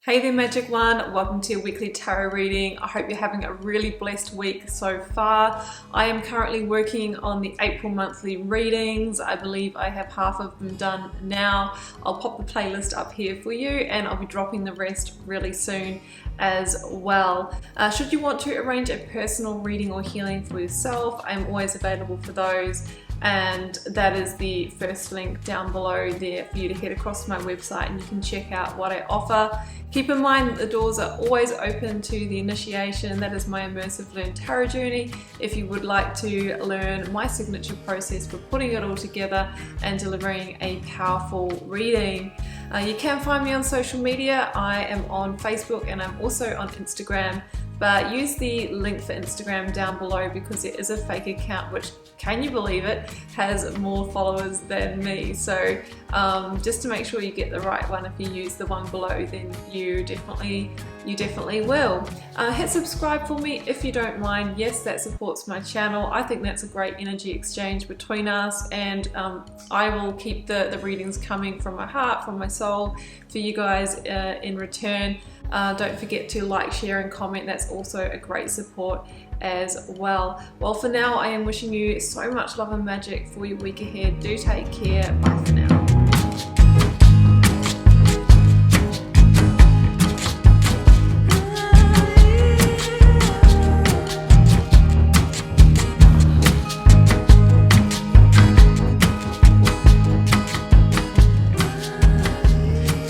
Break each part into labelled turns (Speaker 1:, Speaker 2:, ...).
Speaker 1: Hey there, Magic One. Welcome to your weekly tarot reading. I hope you're having a really blessed week so far. I am currently working on the April monthly readings. I believe I have half of them done now. I'll pop the playlist up here for you and I'll be dropping the rest really soon as well. Should you want to arrange a personal reading or healing for yourself, I'm always available for those. And that is the first link down below there for you to head across to my website and you can check out what I offer. Keep in mind that the doors are always open to the initiation. That is my immersive Learn Tarot journey. If you would like to learn my signature process for putting it all together and delivering a powerful reading. You can find me on social media. I am on Facebook and I'm also on Instagram. But use the link for Instagram down below because it is a fake account which, can you believe it, has more followers than me. So just to make sure you get the right one, if you use the one below, then you definitely will. Hit subscribe for me if you don't mind. Yes, that supports my channel. I think that's a great energy exchange between us, and I will keep the readings coming from my heart, from my soul, for you guys in return. Don't forget to like, share and comment. That's also a great support as well. Well, for now, I am wishing you so much love and magic for your week ahead. Do take care. Bye for now.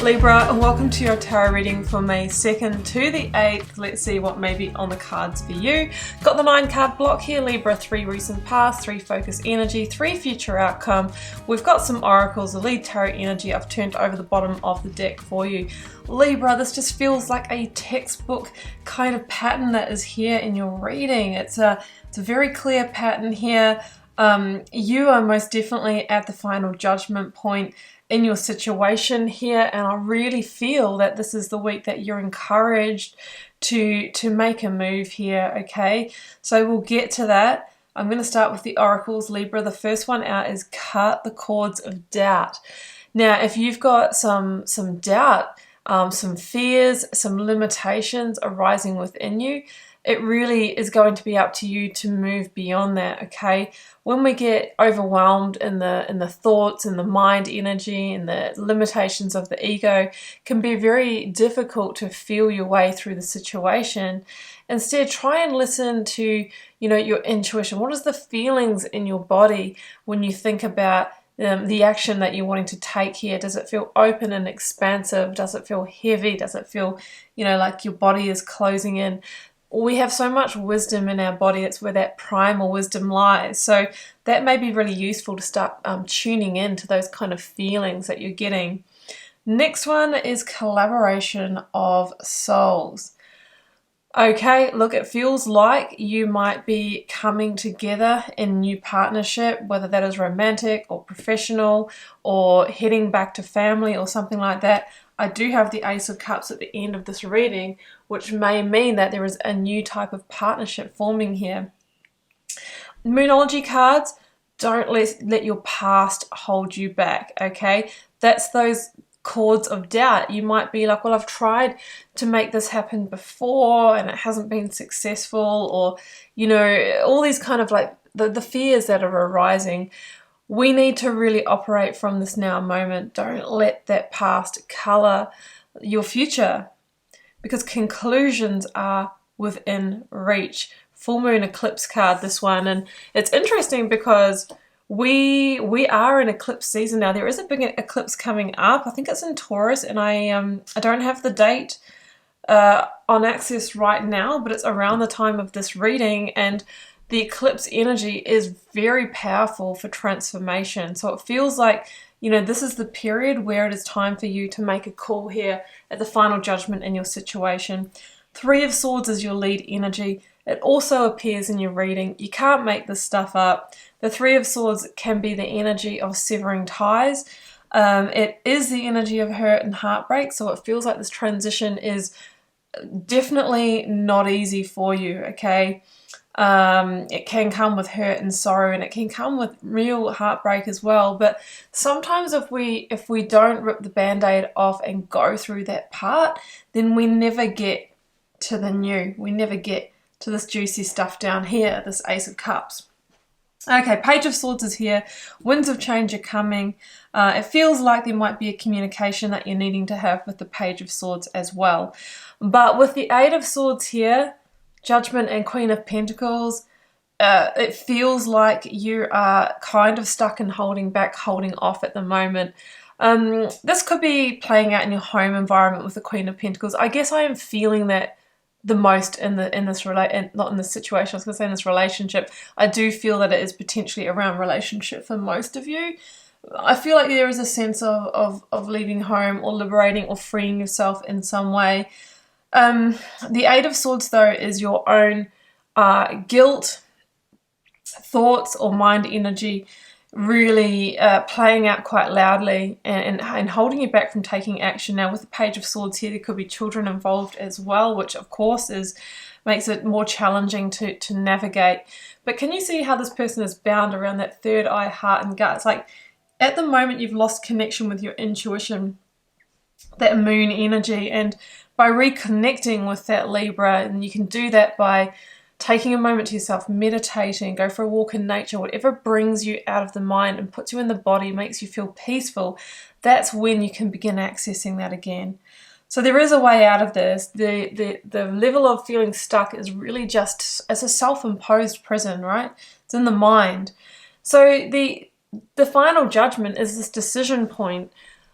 Speaker 1: Libra, and welcome to your tarot reading for May 2nd to the 8th. Let's see what may be on the cards for you. Got the 9 card block here, Libra, 3 recent past, 3 focus energy, 3 future outcome. We've got some oracles, the lead tarot energy I've turned over the bottom of the deck for you. Libra, this just feels like a textbook kind of pattern that is here in your reading. It's a very clear pattern here. You are most definitely at the final judgment point in your situation here, and I really feel that this is the week that you're encouraged to make a move here, okay? So we'll get to that. I'm going to start with the oracles, Libra. The first one out is cut the cords of doubt. Now, if you've got some doubt, some fears, some limitations arising within you, it really is going to be up to you to move beyond that, okay? When we get overwhelmed in the thoughts and the mind energy and the limitations of the ego, it can be very difficult to feel your way through the situation. Instead, try and listen to, your intuition. What is the feelings in your body when you think about the action that you're wanting to take here? Does it feel open and expansive? Does it feel heavy? Does it feel, like your body is closing in? We have so much wisdom in our body. It's where that primal wisdom lies. So that may be really useful to start tuning in to those kind of feelings that you're getting. Next one is collaboration of souls. Okay, look, it feels like you might be coming together in new partnership, whether that is romantic or professional or heading back to family or something like that. I do have the Ace of Cups at the end of this reading, which may mean that there is a new type of partnership forming here. Moonology cards, don't let your past hold you back, okay? That's those cords of doubt. You might be like, well, I've tried to make this happen before and it hasn't been successful, or, all these kind of like the fears that are arising. We need to really operate from this now moment. Don't let that past color your future, because conclusions are within reach. Full moon eclipse card, this one. And it's interesting because we are in eclipse season now. There is a big eclipse coming up. I think it's in Taurus, and I don't have the date on access right now, but it's around the time of this reading, and the eclipse energy is very powerful for transformation. So it feels like, this is the period where it is time for you to make a call here at the final judgment in your situation. 3 of Swords is your lead energy. It also appears in your reading. You can't make this stuff up. The 3 of Swords can be the energy of severing ties. It is the energy of hurt and heartbreak. So it feels like this transition is definitely not easy for you, okay? It can come with hurt and sorrow, and it can come with real heartbreak as well. But sometimes if we don't rip the band-aid off and go through that part, then we never get to the new. We never get to this juicy stuff down here, this Ace of Cups. Okay, Page of Swords is here. Winds of change are coming. It feels like there might be a communication that you're needing to have with the Page of Swords as well. But with the Eight of Swords here, Judgment and Queen of Pentacles, it feels like you are kind of stuck and holding back, holding off at the moment. This could be playing out in your home environment with the Queen of Pentacles. I guess I am feeling that the most in this not in this situation, I was going to say in this relationship. I do feel that it is potentially around relationship for most of you. I feel like there is a sense of leaving home or liberating or freeing yourself in some way. The Eight of Swords, though, is your own guilt, thoughts, or mind energy really playing out quite loudly and holding you back from taking action. Now, with the Page of Swords here, there could be children involved as well, which of course makes it more challenging to navigate. But can you see how this person is bound around that third eye, heart, and gut? It's like at the moment you've lost connection with your intuition, that moon energy, and by reconnecting with that Libra, and you can do that by taking a moment to yourself, meditating, go for a walk in nature, whatever brings you out of the mind and puts you in the body, makes you feel peaceful, that's when you can begin accessing that again. So there is a way out of this. The level of feeling stuck is really just as a self-imposed prison, right? It's in the mind. So the final judgment is this decision point.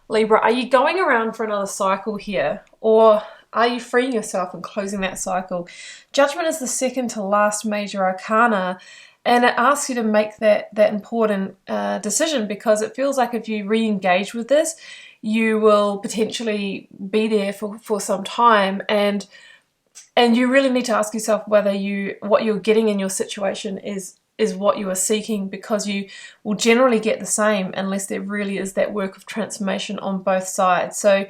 Speaker 1: Libra, are you going around for another cycle here, or are you freeing yourself and closing that cycle? Judgment is the second to last major arcana, and it asks you to make that important decision, because it feels like if you re-engage with this, you will potentially be there for some time, and you really need to ask yourself whether what you're getting in your situation is what you are seeking, because you will generally get the same unless there really is that work of transformation on both sides. So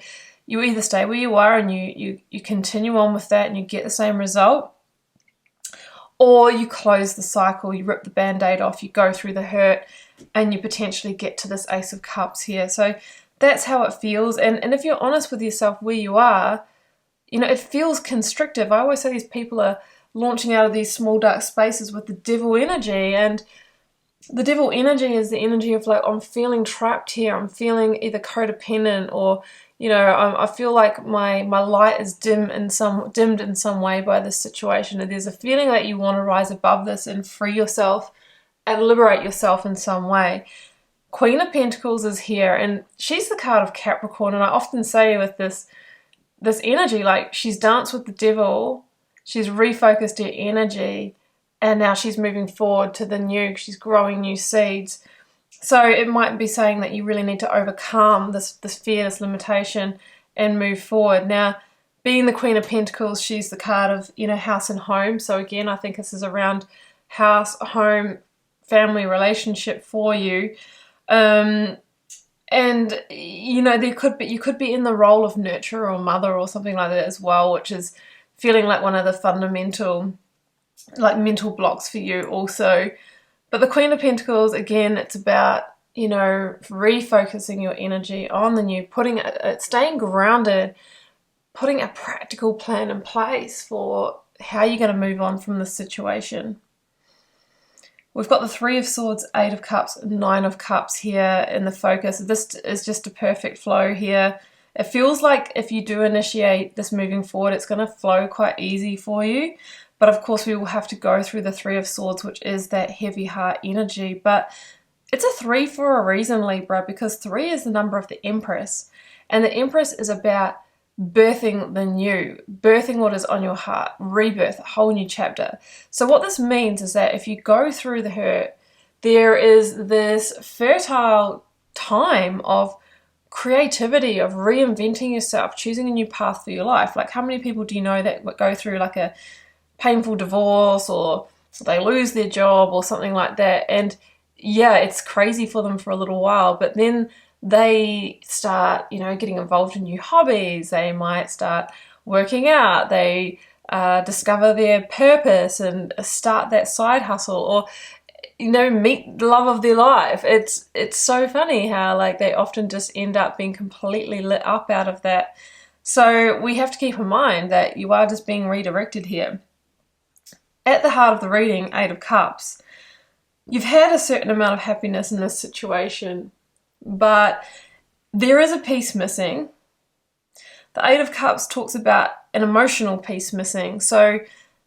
Speaker 1: you either stay where you are and you continue on with that and you get the same result, or you close the cycle, you rip the band-aid off, you go through the hurt, and you potentially get to this Ace of Cups here. So that's how it feels. And if you're honest with yourself where you are, it feels constrictive. I always say these people are launching out of these small dark spaces with the devil energy, and the devil energy is the energy of like, I'm feeling trapped here, I'm feeling either codependent, or I feel like my light is dimmed in some way by this situation, and there's a feeling that you want to rise above this and free yourself and liberate yourself in some way. Queen of Pentacles is here, and she's the card of Capricorn, and I often say with this energy, like, she's danced with the devil, she's refocused her energy, and now she's moving forward to the new, she's growing new seeds. So it might be saying that you really need to overcome this fear, this limitation, and move forward. Now, being the Queen of Pentacles, she's the card of, house and home. So again, I think this is around house, home, family relationship for you. And you could be in the role of nurturer or mother or something like that as well, which is feeling like one of the fundamental mental blocks for you also. But the Queen of Pentacles, again, it's about, refocusing your energy on the new, staying grounded, putting a practical plan in place for how you're going to move on from this situation. We've got the Three of Swords, Eight of Cups, Nine of Cups here in the focus. This is just a perfect flow here. It feels like if you do initiate this moving forward, it's going to flow quite easy for you. But of course, we will have to go through the Three of Swords, which is that heavy heart energy. But it's a 3 for a reason, Libra, because 3 is the number of the Empress. And the Empress is about birthing the new, birthing what is on your heart, rebirth, a whole new chapter. So what this means is that if you go through the hurt, there is this fertile time of creativity, of reinventing yourself, choosing a new path for your life. Like, how many people do you know that go through like a painful divorce, or they lose their job or something like that, and yeah, it's crazy for them for a little while, but then they start getting involved in new hobbies. They might start working out, they discover their purpose and start that side hustle, or meet the love of their life. It's so funny how like they often just end up being completely lit up out of that. So we have to keep in mind that you are just being redirected here. At the heart of the reading, Eight of Cups, you've had a certain amount of happiness in this situation, but there is a piece missing. The Eight of Cups talks about an emotional piece missing. So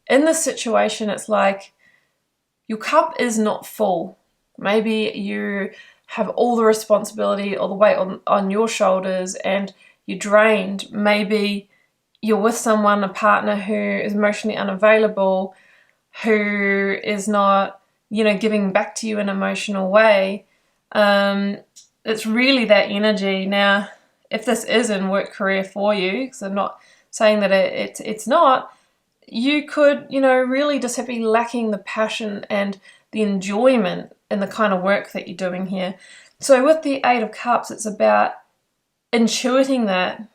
Speaker 1: in this situation, it's like your cup is not full. Maybe you have all the responsibility or the weight on your shoulders and you're drained. Maybe you're with someone, a partner who is emotionally unavailable, who is not, giving back to you in an emotional way. It's really that energy. Now, if this is in work career for you, because I'm not saying that it's not, you could, really just be lacking the passion and the enjoyment in the kind of work that you're doing here. So with the Eight of Cups, it's about intuiting that,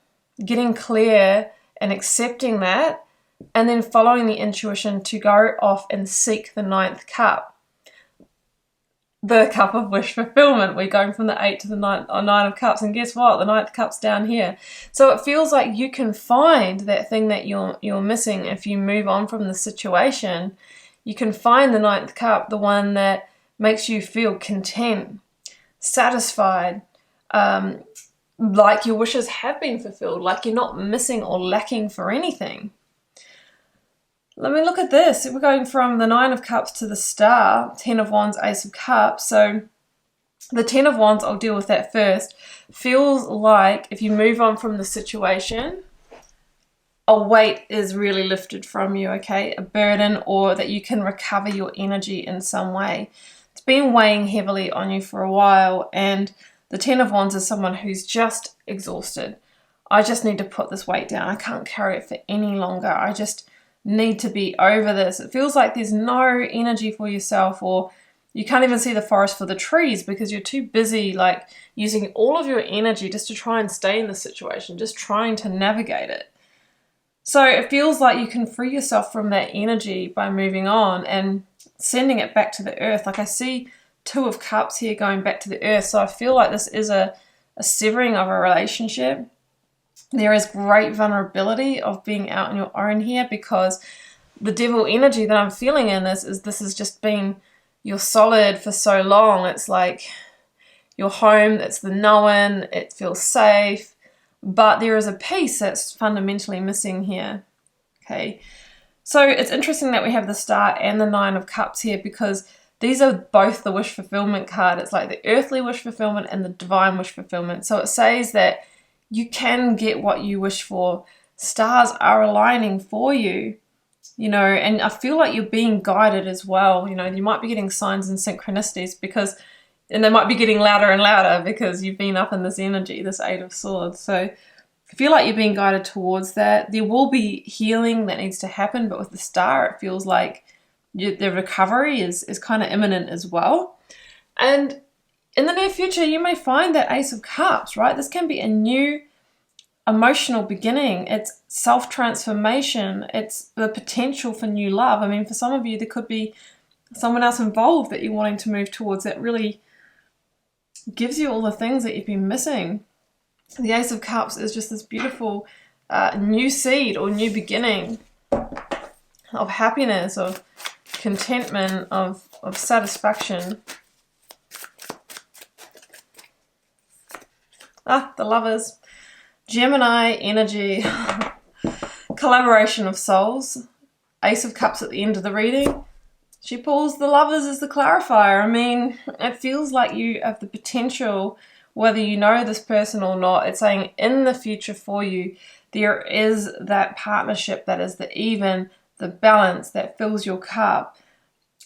Speaker 1: getting clear and accepting that, and then following the intuition to go off and seek the Ninth Cup. The Cup of Wish Fulfillment. We're going from the 8 to the 9 of Cups, and guess what? The Ninth Cup's down here. So it feels like you can find that thing that you're missing if you move on from the situation. You can find the Ninth Cup, the one that makes you feel content, satisfied, like your wishes have been fulfilled, like you're not missing or lacking for anything. Let me look at this. We're going from the Nine of Cups to the Star, 10 of Wands, Ace of Cups. So the 10 of Wands, I'll deal with that first, feels like if you move on from the situation, a weight is really lifted from you, okay? A burden, or that you can recover your energy in some way. It's been weighing heavily on you for a while, and the 10 of Wands is someone who's just exhausted. I just need to put this weight down. I can't carry it for any longer. I just need to be over this. It feels like there's no energy for yourself, or you can't even see the forest for the trees because you're too busy like using all of your energy just to try and stay in the situation, just trying to navigate it. So it feels like you can free yourself from that energy by moving on and sending it back to the earth. Like I see Two of Cups here going back to the earth. So I feel like this is a severing of a relationship. There is great vulnerability of being out on your own here, because the devil energy that I'm feeling in this has just been your solid for so long. It's like your home, it's the known, it feels safe, but there is a piece that's fundamentally missing here. Okay, so it's interesting that we have the Star and the Nine of Cups here, because these are both the wish fulfillment card. It's like the earthly wish fulfillment and the divine wish fulfillment. So it says that you can get what you wish for. Stars are aligning for you, and I feel like you're being guided as well. You might be getting signs and synchronicities and they might be getting louder and louder because you've been up in this energy, this Eight of Swords. So I feel like you're being guided towards that. There will be healing that needs to happen, but with the Star, it feels like the recovery is kind of imminent as well. And in the near future, you may find that Ace of Cups, right? This can be a new emotional beginning. It's self-transformation. It's the potential for new love. I mean, for some of you, there could be someone else involved that you're wanting to move towards that really gives you all the things that you've been missing. The Ace of Cups is just this beautiful new seed or new beginning of happiness, of contentment, of satisfaction. The Lovers. Gemini energy. Collaboration of souls. Ace of Cups at the end of the reading. She pulls the Lovers as the clarifier. I mean, it feels like you have the potential, whether you know this person or not, it's saying in the future for you, there is that partnership that is the even, the balance that fills your cup.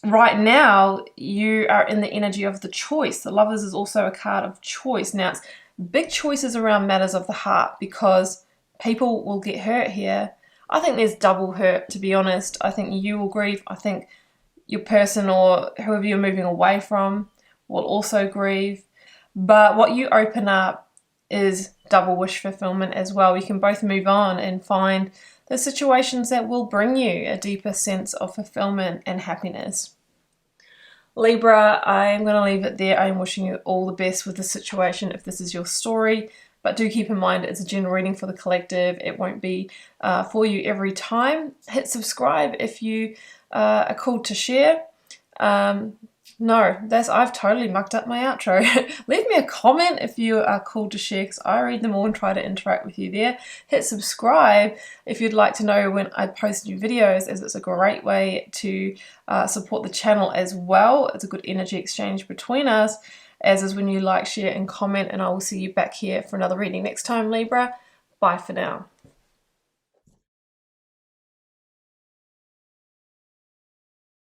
Speaker 1: Right now, you are in the energy of the choice. The Lovers is also a card of choice. Now, it's big choices around matters of the heart, because people will get hurt here. I think there's double hurt, to be honest. I think you will grieve. I think your person or whoever you're moving away from will also grieve. But what you open up is double wish fulfillment as well. You can both move on and find the situations that will bring you a deeper sense of fulfillment and happiness. Libra, I am going to leave it there. I am wishing you all the best with the situation if this is your story, but do keep in mind it's a general reading for the collective. It won't be for you every time. Hit subscribe if you are called to share. No, I've totally mucked up my outro. Leave me a comment if you are called to share, because I read them all and try to interact with you there. Hit subscribe if you'd like to know when I post new videos, as it's a great way to support the channel as well. It's a good energy exchange between us, as is when you like, share and comment, and I will see you back here for another reading next time, Libra. Bye for now.